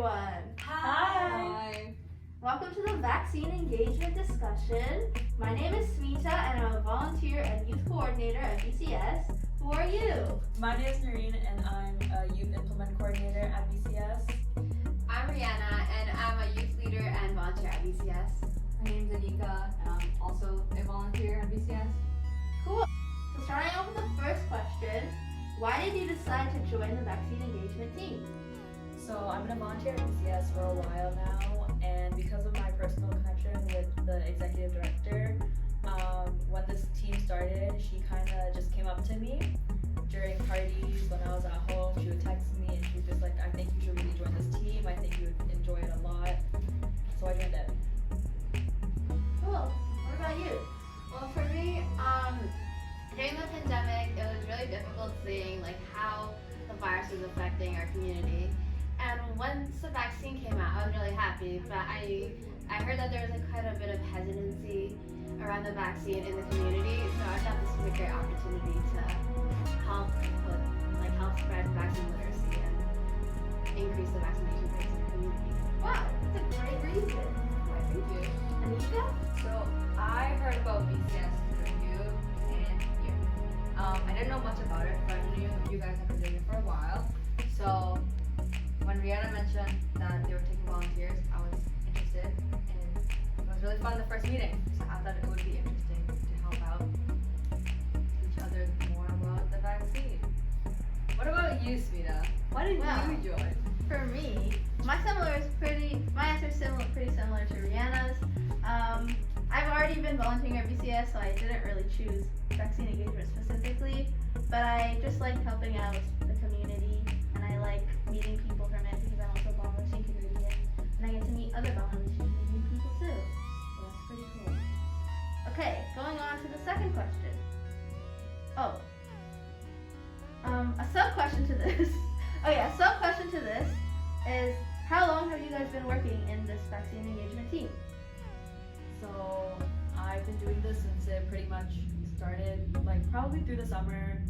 everyone. Hi. Welcome to the vaccine engagement discussion. My name is Smita and I'm a volunteer and youth coordinator at BCS. Who are you? My name is Noreen and I'm a youth implement coordinator at BCS. I'm Rihanna and I'm a youth leader and volunteer at BCS. My name's Anika and I'm also a volunteer at BCS. Cool. So starting off with the first question, why did you decide to join the vaccine engagement team? So I'm been a volunteer at BCS for a while now, and because of my personal connection with the executive director, when this team started, she kind of just came up to me during parties when I was at home. She would text me and she was just like, I think you should really join this team. I think you would enjoy it a lot. So I joined it. Cool. What about you? Well, for me, during the pandemic, it was really difficult seeing how the virus was affecting our community. And once the vaccine came out, I was really happy. But I heard that there was quite a bit of hesitancy around the vaccine in the community. So I thought this was a great opportunity to help spread vaccine literacy and increase the vaccination rates in the community. Wow, that's a great reason. Why, thank you. Anika? So I heard about BCS through you and you. I didn't know much about it, but I knew you guys have been doing it for a while. So when Rihanna mentioned that they were taking volunteers, I was interested, and it was really fun the first meeting. So I thought it would be interesting to help out each other more about the vaccine. What about you, Smita? Why did you join? For me, my answer is pretty similar to Rihanna's. I've already been volunteering at BCS, so I didn't really choose vaccine engagement specifically, but I just like helping out the community, and I like meeting people from it because I'm also a Bangladeshi Canadian, and I get to meet other Bangladeshi Canadian people too. So that's pretty cool. Okay, going on to the second question. A sub question to this. A sub question to this is, how long have you guys been working in this vaccine engagement team? So I've been doing this since it pretty much started, probably through the summer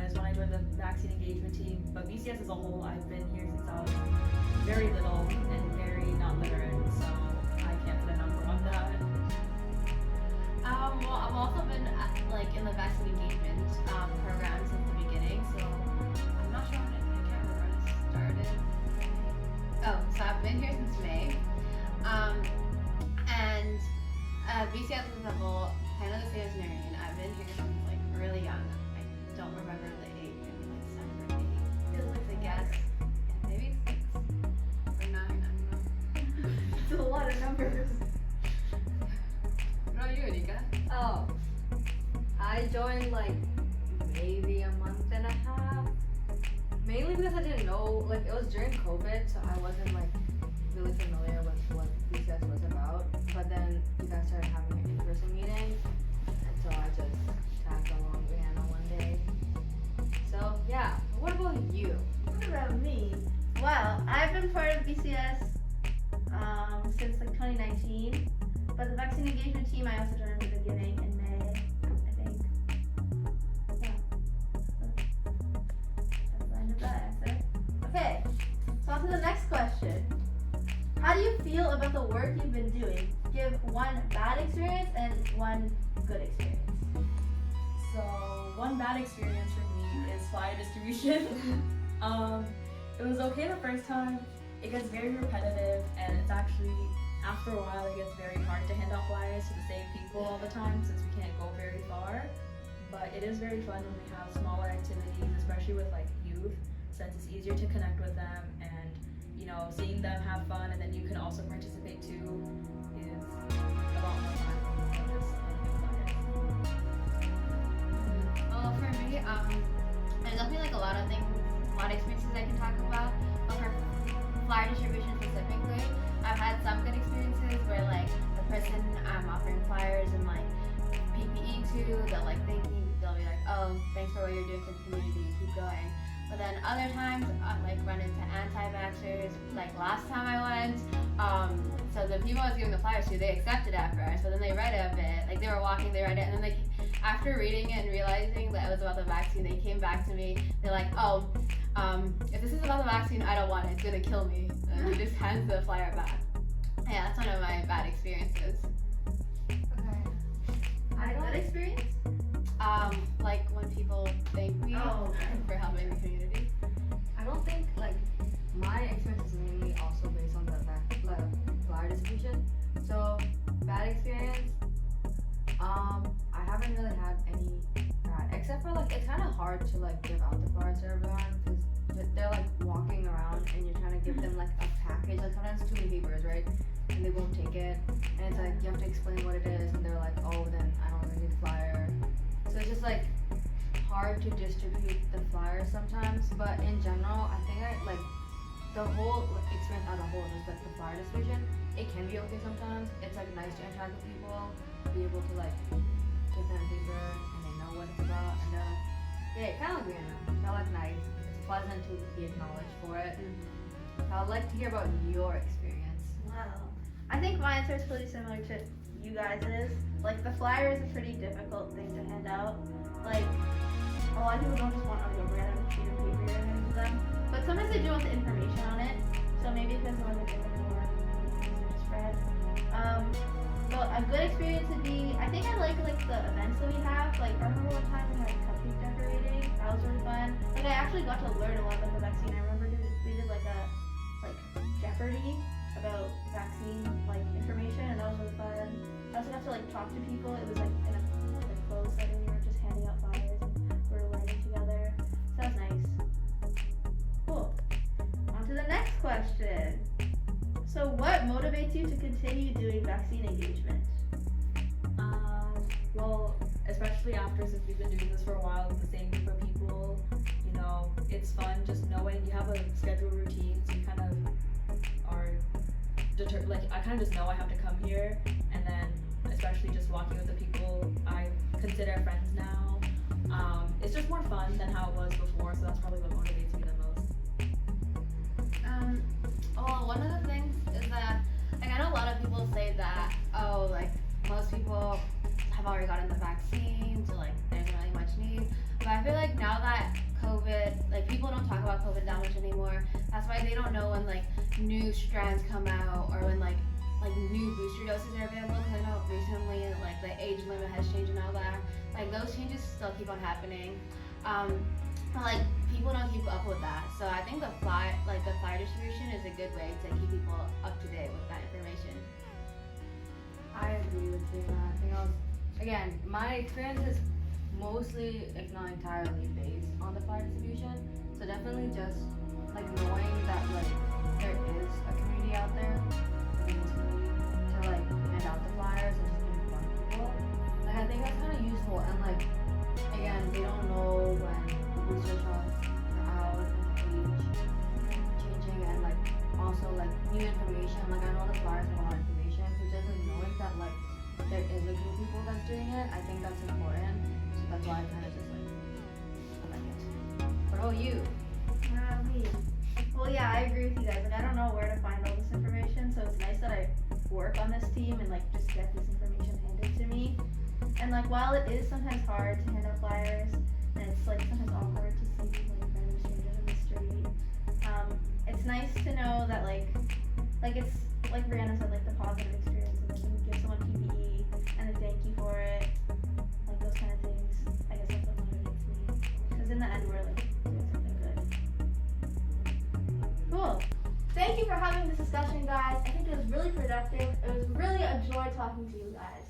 is when I joined the vaccine engagement team. But BCS as a whole, I've been here since I was very little and very not literate, so I can't put a number on that. Well, I've also been in the vaccine engagement program since the beginning, so I'm not sure when I can't remember when it started. Oh, so I've been here since May. And BCS as a whole, kind of the same as Noreen. I've been here since really young. I don't remember the age, maybe 7 or 8. Feels like a guess. Yeah, maybe 6 or 9. I don't know. It's a lot of numbers. What about you, Anika? Oh, I joined maybe a month and a half. Mainly because I didn't know, it was during COVID, so I wasn't really familiar with what BCS was about. But then you guys started having an in-person meeting, and so I just tagged along Rihanna one day. So yeah, what about you? What about me? Well, I've been part of BCS since 2019, but the vaccine engagement team I also joined at the beginning in May, I think. Yeah. That's the end of that answer. Okay, so on to the next question. How do you feel about the work you've been doing? Give one bad experience and one good experience. So one bad experience for me is flyer distribution. It was okay the first time. It gets very repetitive, and it's actually, after a while, it gets very hard to hand out flyers to the same people all the time since we can't go very far. But it is very fun when we have smaller activities, especially with youth, since it's easier to connect with them, and seeing them have fun, and then you can also participate too, is a lot more fun than just handing out flyers. Well, for me, there's definitely a lot of experiences I can talk about. But for flyer distribution specifically, I've had some good experiences where the person I'm offering flyers and PPE to, they'll thank me. They'll be like, oh, thanks for what you're doing for the community. Keep going. But then other times, I run into anti-vaxxers. Last time I went, so the people I was giving the flyers to, they accepted at first, but then they read a bit. They were walking, they read it, and then after reading it and realizing that it was about the vaccine, they came back to me. They're like, oh, if this is about the vaccine, I don't want it. It's gonna kill me. And he just hands the flyer back. Yeah, that's one of my bad experiences. Okay. Had a good experience? Like when people thank me Oh, okay. for helping the community. I don't think like my experience is mainly also based on the flyer distribution. So bad experience. I haven't really had any bad, except for like it's kind of hard to like give out the flyers to everyone because they're like walking around and you're trying to give them like a package. Like sometimes it's too many papers, right? And they won't take it, and it's like you have to explain what it is, and they're like, oh, then I don't really need the flyer. So it's just like hard to distribute the flyers sometimes, but in general, I think like the whole experience as a whole, just like the flyer distribution, it can be okay sometimes. It's like nice to interact with people, be able to like give them paper and they know what it's about, and they're like, yeah, kind of like Rihanna. Felt like nice. It's pleasant to be acknowledged for it. I'd like to hear about your experience. Wow. I think my answer is pretty similar to you guys'. Like, the flyer is a pretty difficult thing to hand out. Like, a lot of people don't just want like a random sheet of paper you're handing to them. But sometimes they do want the information on it. So maybe because they want to give it more easier to spread. But a good experience would be, I think I like the events that we have. Like, I remember one time we had cupcake decorating. That was really fun. Like, I actually got to learn a lot about the vaccine. I remember we did like a Jeopardy about vaccine like information, and that was really fun. I also got to like talk to people. It was like in a like closed setting. We were just handing out flyers and we were learning together. So that was nice. Cool. On to the next question. So what motivates you to continue doing vaccine engagement? Well, especially after, since we've been doing this for a while with the same group of people, you know, it's fun just knowing you have a scheduled routine, so you kind of are I kind of just know I have to come here, and then especially just walking with the people I consider friends now. It's just more fun than how it was before, so that's probably what motivates me the most. Well, one of the things is that, like, I know a lot of people say that, oh, like, most people have already gotten the vaccine, so, like, there's not really much need. But I feel like now that COVID, like, people don't talk about COVID that much anymore. That's why they don't know when, like, new strands come out or when, like new booster doses are available. Because I know recently, like, the age limit has changed and all that. Like, those changes still keep on happening. But, like, people don't keep up with that. So I think the flyer distribution is a good way to keep people up to date with that information. I agree with you. I think again, my experience is mostly, if not entirely, based on the flyer distribution. So definitely just like knowing that like there is a community out there in this community to like hand out the flyers and just inform people. Like I think that's kind of useful, and like again, they don't know when the booster shots are out and the age changing, and like also like new information. Like I know the flyers have a lot of information, so just like knowing that like there is a group of people that's doing it, I think that's important. So that's why I kind of just like like it. What about you? Me. Well, yeah, I agree with you guys. Like, I don't know where to find all this information, so it's nice that I work on this team and like just get this information handed to me. And like, while it is sometimes hard to hand out flyers, and it's like sometimes awkward to see like random strangers in the street, it's nice to know that like it's like Brianna said, like the positive experience, and then when you give someone PPE and they thank you for it, like those kind of things. I guess that's what motivates me, because in the end we're like doing something good. Cool. Thank you for having this discussion, guys. I think it was really productive. It was really a joy talking to you guys.